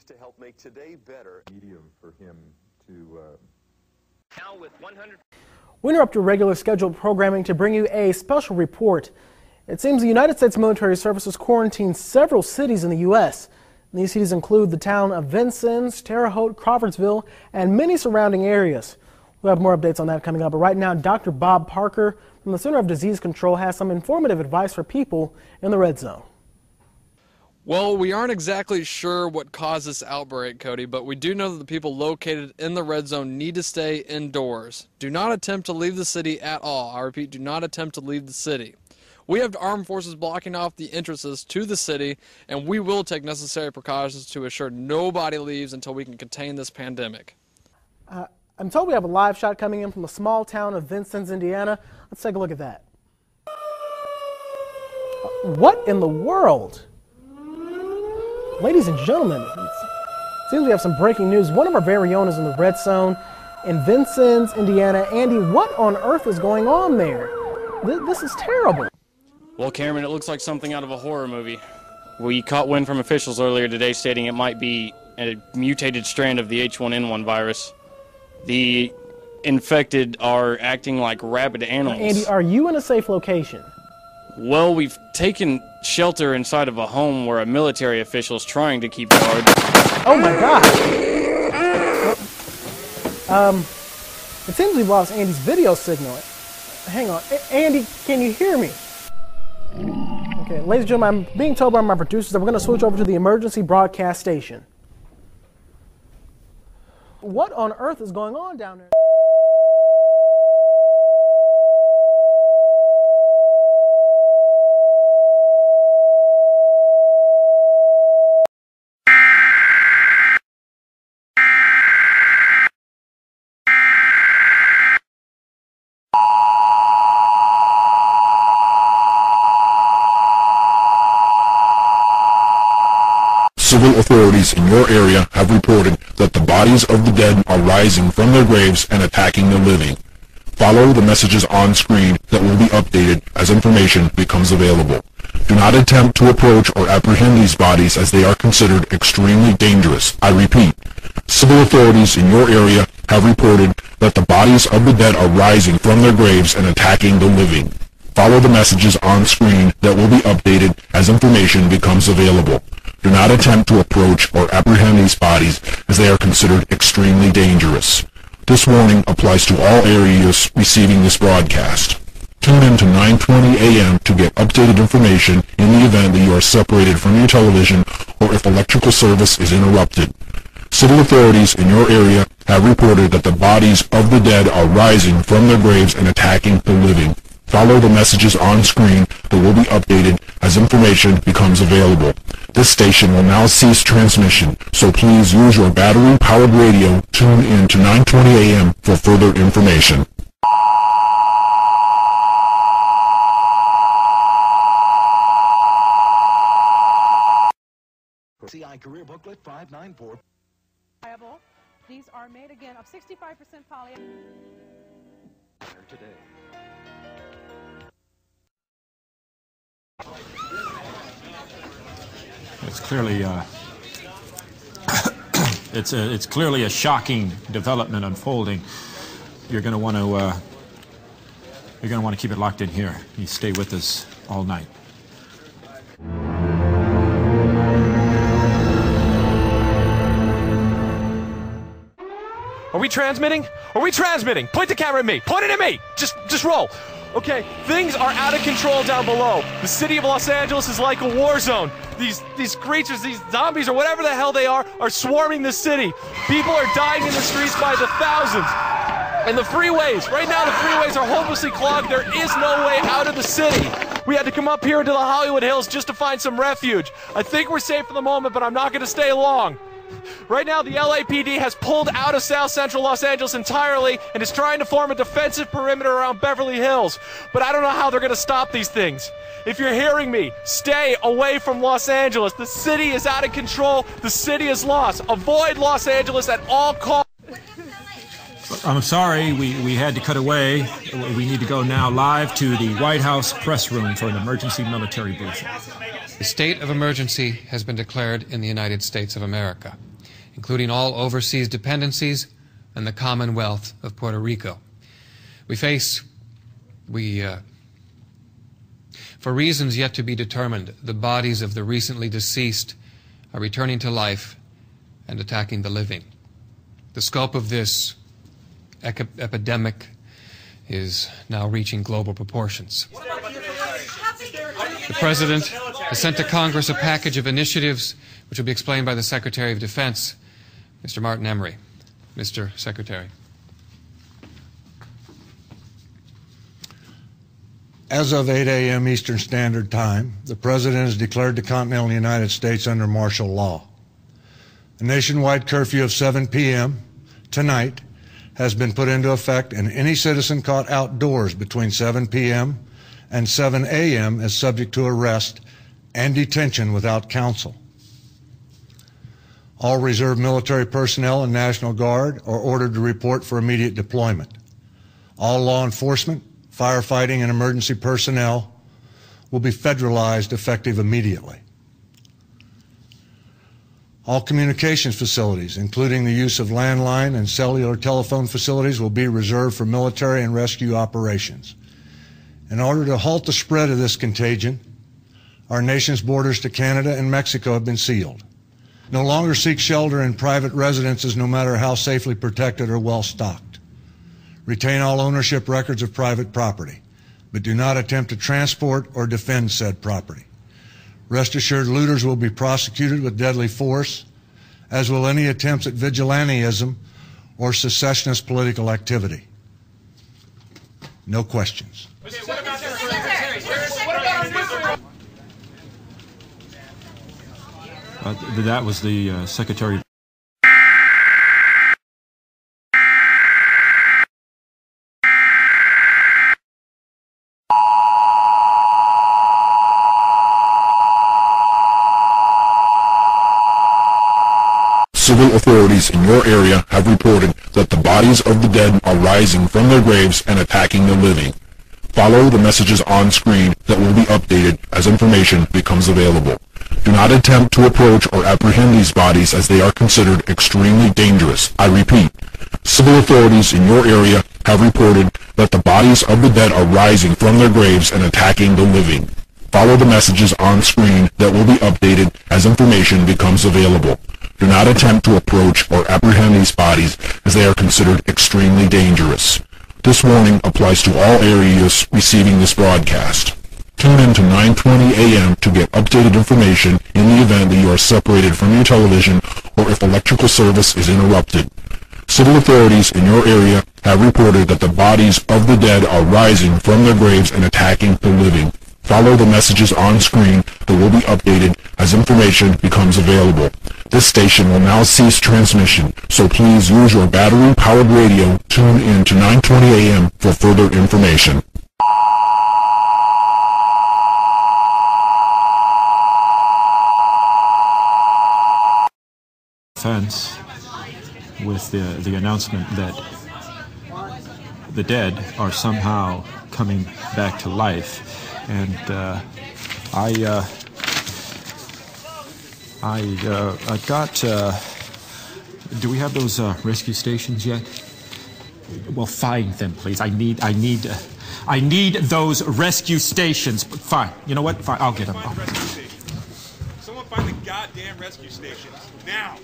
To help make today better. Medium for him to Now with 100. We interrupt your regular scheduled programming to bring you a special report. It seems the United States Military Services quarantined several cities in the U.S. These cities include the town of Vincennes, Terre Haute, Crawfordsville, and many surrounding areas. We'll have more updates on that coming up, but right now Dr. Bob Parker from the Center of Disease Control has some informative advice for people in the red zone. Well, we aren't exactly sure what caused this outbreak, Cody, but we do know that the people located in the red zone need to stay indoors. Do not attempt to leave the city at all. I repeat, do not attempt to leave the city. We have armed forces blocking off the entrances to the city, and we will take necessary precautions to assure nobody leaves until we can contain this pandemic. I'm told we have a live shot coming in from the small town of Vincennes, Indiana. Let's take a look at that. What in the world? Ladies and gentlemen, it seems we have some breaking news. One of our very own is in the red zone in Vincennes, Indiana. Andy, what on earth is going on there? This is terrible. Well, Cameron, it looks like something out of a horror movie. We caught wind from officials earlier today stating it might be a mutated strand of the H1N1 virus. The infected are acting like rabid animals. Andy, are you in a safe location? Well, we've taken shelter inside of a home where a military official is trying to keep guard. Oh my God! It seems we've lost Andy's video signal. Hang on, Andy, can you hear me? Okay, ladies and gentlemen, I'm being told by my producers that we're going to switch over to the emergency broadcast station. What on earth is going on down there? Civil authorities in your area have reported that the bodies of the dead are rising from their graves and attacking the living. Follow the messages on screen that will be updated as information becomes available. Do not attempt to approach or apprehend these bodies as they are considered extremely dangerous. I repeat, civil authorities in your area have reported that the bodies of the dead are rising from their graves and attacking the living. Follow the messages on screen that will be updated as information becomes available. Do not attempt to approach or apprehend these bodies as they are considered extremely dangerous. This warning applies to all areas receiving this broadcast. Tune in to 9:20 a.m. to get updated information in the event that you are separated from your television or if electrical service is interrupted. Civil authorities in your area have reported that the bodies of the dead are rising from their graves and attacking the living. Follow the messages on screen that will be updated as information becomes available. This station will now cease transmission, so please use your battery-powered radio. Tune in to 9:20 a.m. for further information. CI Career Booklet 594. These are made again of 65% poly. Today. It's clearly it's clearly a shocking development unfolding. You're going to want to keep it locked in here. You stay with us all night. Are we transmitting? Are we transmitting? Point the camera at me. Point it at me. Just roll. Okay, things are out of control down below. The city of Los Angeles is like a war zone. These creatures, these zombies or whatever the hell they are swarming the city. People are dying in the streets by the thousands. And the freeways, right now the freeways are hopelessly clogged. There is no way out of the city. We had to come up here into the Hollywood Hills just to find some refuge. I think we're safe for the moment, but I'm not going to stay long. Right now, the LAPD has pulled out of South Central Los Angeles entirely and is trying to form a defensive perimeter around Beverly Hills. But I don't know how they're going to stop these things. If you're hearing me, stay away from Los Angeles. The city is out of control. The city is lost. Avoid Los Angeles at all costs. I'm sorry, we had to cut away. We need to go now live to the White House press room for an emergency military briefing. The state of emergency has been declared in the United States of America. including all overseas dependencies and the Commonwealth of Puerto Rico. For reasons yet to be determined, the bodies of the recently deceased are returning to life and attacking the living. The scope of this epidemic is now reaching global proportions. The President has sent to Congress a package of initiatives which will be explained by the Secretary of Defense, Mr. Martin Emery. Mr. Secretary. As of 8 a.m. Eastern Standard Time, the President has declared the continental United States under martial law. A nationwide curfew of 7 p.m. tonight has been put into effect, and any citizen caught outdoors between 7 p.m. and 7 a.m. is subject to arrest and detention without counsel. All reserve military personnel and National Guard are ordered to report for immediate deployment. All law enforcement, firefighting, and emergency personnel will be federalized effective immediately. All communications facilities, including the use of landline and cellular telephone facilities, will be reserved for military and rescue operations. In order to halt the spread of this contagion, our nation's borders to Canada and Mexico have been sealed. No longer seek shelter in private residences, no matter how safely protected or well stocked. Retain all ownership records of private property, but do not attempt to transport or defend said property. Rest assured, looters will be prosecuted with deadly force, as will any attempts at vigilantism or secessionist political activity. No questions. That was the Secretary. Civil authorities in your area have reported that the bodies of the dead are rising from their graves and attacking the living. Follow the messages on screen that will be updated as information becomes available. Do not attempt to approach or apprehend these bodies, as they are considered extremely dangerous. I repeat, civil authorities in your area have reported that the bodies of the dead are rising from their graves and attacking the living. Follow the messages on screen that will be updated as information becomes available. Do not attempt to approach or apprehend these bodies, as they are considered extremely dangerous. This warning applies to all areas receiving this broadcast. Tune in to 9:20 a.m. to get updated information in the event that you are separated from your television or if electrical service is interrupted. Civil authorities in your area have reported that the bodies of the dead are rising from their graves and attacking the living. Follow the messages on screen that will be updated as information becomes available. This station will now cease transmission, so please use your battery-powered radio. Tune in to 9:20 a.m. for further information. Defense with the announcement that the dead are somehow coming back to life, and I got. Do we have those rescue stations yet? Well, find them, please. I need those rescue stations. Fine. You know what? Fine. I'll get them. Someone find the goddamn rescue stations now.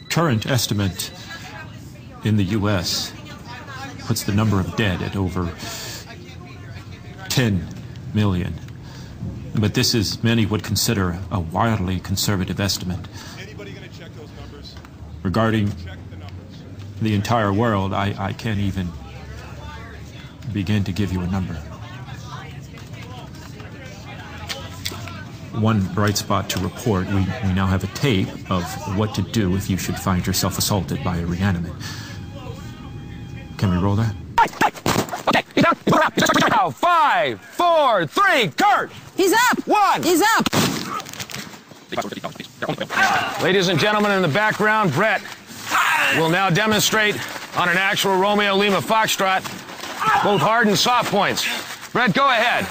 Current estimate in the U.S. puts the number of dead at over 10 million. But this is, many would consider, a wildly conservative estimate. Anybody gonna check those numbers? Regarding the entire world, I can't even begin to give you a number. One bright spot to report, we now have a tape of what to do if you should find yourself assaulted by a reanimate. Can we roll that? Okay, he's down. He's up. Now, 5, 4, 3, Kurt! He's up! 1! He's up! Ladies and gentlemen, in the background, Brett will now demonstrate on an actual Romeo Lima Foxtrot both hard and soft points. Brett, go ahead.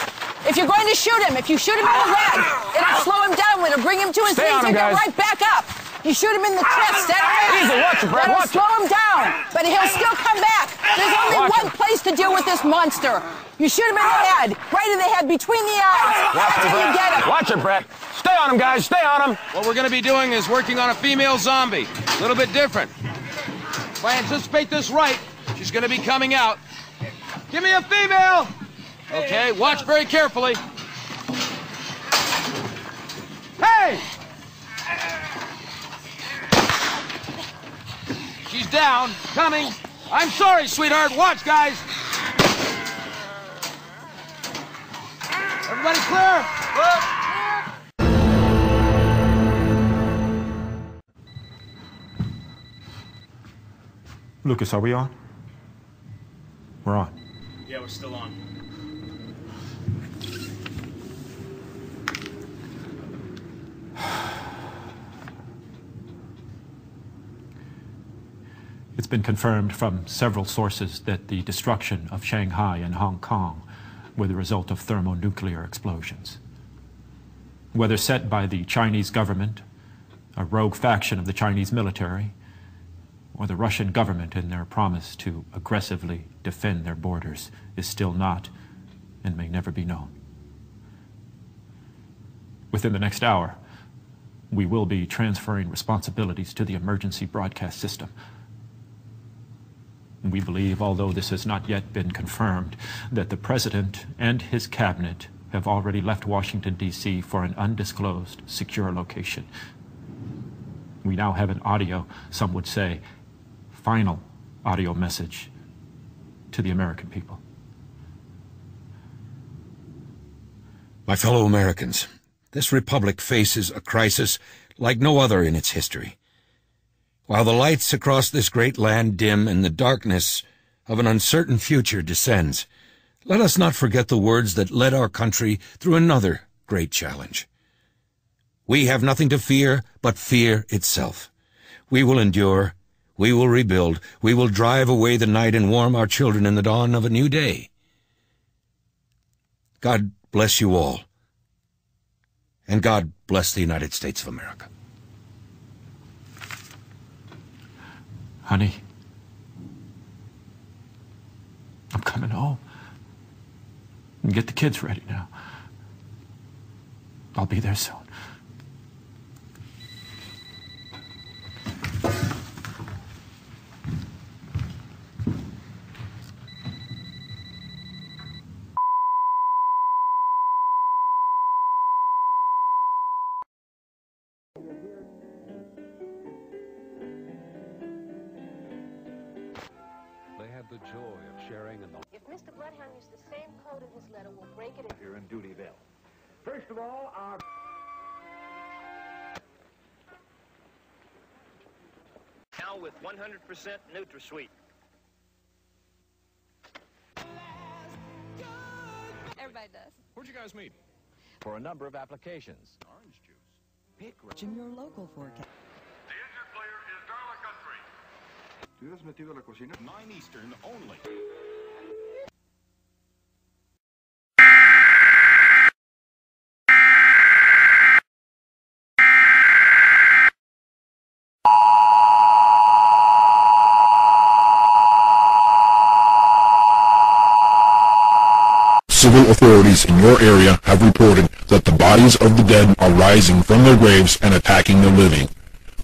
If you're going to shoot him, if you shoot him in the leg, it'll slow him down. It'll bring him to his Stay knees on him, and get guys. right back up. You shoot him in the chest, center mass. Easy, watch it, Brett, That'll watch it. slow him down, but he'll still come back. There's only Watch one him. place to deal with this monster. You shoot him in the head, right in the head, between the eyes. That's how you get him. Watch it, Brett. Stay on him, guys. Stay on him. What we're going to be doing is working on a female zombie. A little bit different. If I anticipate this right, she's going to be coming out. Give me a female! Okay, watch very carefully. Hey! She's down, coming. I'm sorry, sweetheart. Watch, guys. Everybody clear? Lucas, are we on? We're on. Yeah, we're still on. It's been confirmed from several sources that the destruction of Shanghai and Hong Kong were the result of thermonuclear explosions. Whether set by the Chinese government, a rogue faction of the Chinese military, or the Russian government in their promise to aggressively defend their borders is still not and may never be known. Within the next hour, we will be transferring responsibilities to the emergency broadcast system. We believe, although this has not yet been confirmed, that the President and his cabinet have already left Washington, D.C. for an undisclosed, secure location. We now have an audio, some would say, final audio message to the American people. My fellow Americans, this republic faces a crisis like no other in its history. While the lights across this great land dim and the darkness of an uncertain future descends, let us not forget the words that led our country through another great challenge. We have nothing to fear but fear itself. We will endure, we will rebuild, we will drive away the night and warm our children in the dawn of a new day. God bless you all, and God bless the United States of America. Honey, I'm coming home. And get the kids ready now. I'll be there soon. The joy of sharing in the... If Mr. Bloodhound used the same code in his letter, we'll break it in. Here in Dutyville. First of all, our... Now with 100% NutraSweet. Everybody does. Where'd you guys meet? For a number of applications. Orange juice. Pick... In your local forecast. ¿Tú has metido a la cocina? 9 Eastern only. Civil authorities in your area have reported that the bodies of the dead are rising from their graves and attacking the living.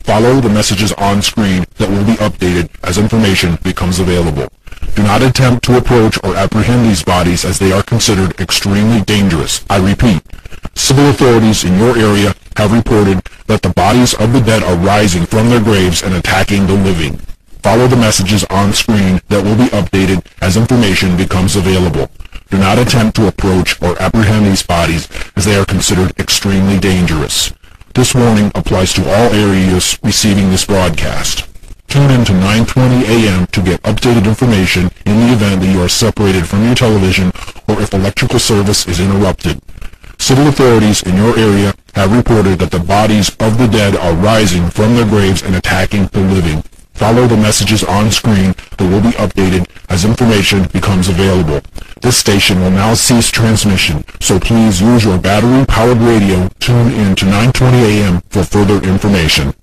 Follow the messages on screen that will be updated as information becomes available. Do not attempt to approach or apprehend these bodies as they are considered extremely dangerous. I repeat, civil authorities in your area have reported that the bodies of the dead are rising from their graves and attacking the living. Follow the messages on screen that will be updated as information becomes available. Do not attempt to approach or apprehend these bodies as they are considered extremely dangerous. This warning applies to all areas receiving this broadcast. Tune in to 9:20 a.m. to get updated information in the event that you are separated from your television or if electrical service is interrupted. Civil authorities in your area have reported that the bodies of the dead are rising from their graves and attacking the living. Follow the messages on screen that will be updated as information becomes available. This station will now cease transmission, so please use your battery-powered radio. Tune in to 9:20 a.m. for further information.